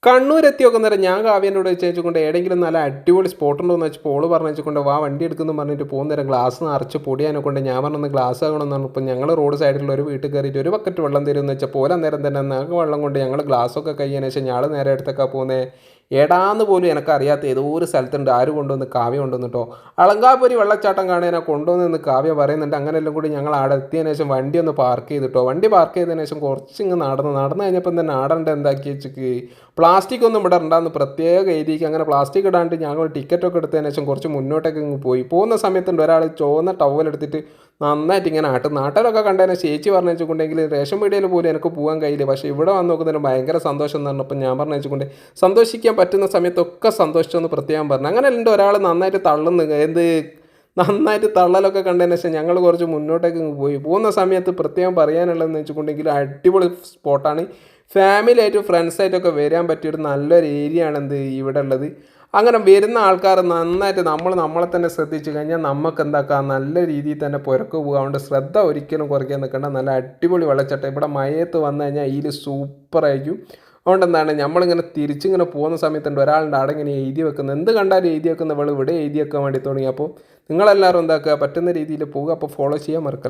കണ്ണൂരെത്തി നോക്കുന്നേരം ഞാൻ കാവ്യനോട് ചോദിച്ചുകൊണ്ട് ഏതെങ്കിലും നല്ല അടിപൊളി സ്പോട്ട് ഉണ്ടോ എന്ന് വെച്ചപ്പോൾ ഓള് പറഞ്ഞു വെച്ചുകൊണ്ട് വാ വണ്ടി എടുക്കുന്നു പറഞ്ഞിട്ട് പോകുന്നേരം ഗ്ലാസ് നിറച്ച് പൊടിയാനെ കൊണ്ട് ഞാൻ പറഞ്ഞൊന്ന് ഗ്ലാസ് ആകണമെന്നാണ്. ഇപ്പം ഞങ്ങൾ റോഡ് സൈഡിലുള്ള ഒരു വീട്ടിൽ കയറിയിട്ട് ഒരു ബക്കറ്റ് വെള്ളം തരുമെന്ന് വെച്ചാൽ പോലെ നേരം തന്നെ ഞങ്ങൾക്ക് വെള്ളം കൊണ്ട് ഞങ്ങൾ ഗ്ലാസ്സൊക്കെ കഴിയാൻ ശേഷം ഞങ്ങൾ നേരെ അടുത്തൊക്കെ പോകുന്നത് എടാന്ന് പോലും എനിക്കറിയാത്ത ഏതോ ഒരു സ്ഥലത്തുണ്ട് ആര് കൊണ്ടുവന്ന് കാവ്യ കൊണ്ടുവന്നിട്ടോ അളങ്കാപുരി വെള്ളച്ചാട്ടം കാണാനാ കൊണ്ടുവന്നെന്ന് കാവ്യ പറയുന്നുണ്ട്. അങ്ങനെയെല്ലാം കൂടി ഞങ്ങൾ അവിടെ എത്തിയതിനു ശേഷം വണ്ടി ഒന്ന് പാർക്ക് ചെയ്തിട്ടോ. വണ്ടി പാർക്ക് ചെയ്തതിനു ശേഷം കുറച്ചിങ്ങ് നടന്നു കഴിഞ്ഞപ്പം തന്നെ ആടണ്ട എന്താക്കി വെച്ചിക്ക് പ്ലാസ്റ്റിക് ഒന്നും ഇവിടെ ഉണ്ടാകുന്ന പ്രത്യേക രീതിക്ക് അങ്ങനെ പ്ലാസ്റ്റിക് ഇടാണ്ട് ഞങ്ങൾ ടിക്കറ്റൊക്കെ എടുത്തതിന് ശേഷം കുറച്ച് മുന്നോട്ടേക്ക് ഇങ്ങ് പോയി. പോകുന്ന സമയത്തുണ്ട് ഒരാൾ ചുവന്ന ടവൽ എടുത്തിട്ട് നന്നായിട്ട് ഇങ്ങനെ നാട്ടിലൊക്കെ കണ്ടതിനെ ചേച്ചി പറഞ്ഞു വെച്ചിട്ടുണ്ടെങ്കിൽ റേഷൻ പീടികയിൽ പോലും എനിക്ക് പോകാൻ കഴിയില്ല, പക്ഷേ ഇവിടെ വന്ന് നോക്കുന്നതിന് ഭയങ്കര സന്തോഷം എന്ന് പറഞ്ഞപ്പോൾ ഞാൻ പറഞ്ഞു വെച്ചുകൊണ്ട് സന്തോഷിക്കാൻ പറ്റുന്ന സമയത്തൊക്കെ സന്തോഷിച്ചെന്ന് പ്രത്യേകം പറഞ്ഞു. അങ്ങനെ ഉണ്ട് ഒരാൾ നന്നായിട്ട് തള്ളുന്നു നന്നായിട്ട് തള്ളലൊക്കെ കണ്ടതിന് ശേഷം ഞങ്ങൾ കുറച്ച് മുന്നോട്ടേക്ക് പോയി. പോകുന്ന സമയത്ത് പ്രത്യേകം പറയാനുള്ളതെന്ന് വെച്ചിട്ടുണ്ടെങ്കിൽ അടിപൊളി സ്പോട്ടാണ്. ഫാമിലിയായിട്ടും ഫ്രണ്ട്സായിട്ടൊക്കെ വരാൻ പറ്റിയൊരു നല്ലൊരു ഏരിയ ആണ് ഇവിടെ ഉള്ളത്. അങ്ങനെ വരുന്ന ആൾക്കാർ നന്നായിട്ട് നമ്മളെ തന്നെ ശ്രദ്ധിച്ചു കഴിഞ്ഞാൽ നമുക്ക് എന്താക്കാം നല്ല രീതിയിൽ തന്നെ പുരക്ക് പോകുക. അതുകൊണ്ട് ശ്രദ്ധ ഒരിക്കലും കുറയ്ക്കാൻ നിൽക്കേണ്ട. നല്ല അടിപൊളി വെള്ളച്ചാട്ടം ഇവിടെ മഴയത്ത് വന്നു കഴിഞ്ഞാൽ ഇതിൽ സൂപ്പറായിരിക്കും. അതുകൊണ്ട് എന്താണ് നമ്മളിങ്ങനെ തിരിച്ചിങ്ങനെ പോകുന്ന സമയത്തുണ്ട് ഒരാളുടെ അവിടെ ഇങ്ങനെ എഴുതി വെക്കുന്നത്, എന്ത് കണ്ടാലും എഴുതി വെക്കുന്ന ഇവിടെ എഴുതി വെക്കാൻ വേണ്ടി തുടങ്ങി. അപ്പോൾ നിങ്ങളെല്ലാവരും എന്താക്കുക പറ്റുന്ന രീതിയിൽ പോകുക. അപ്പോൾ ഫോളോ ചെയ്യാൻ മറക്കല്ല.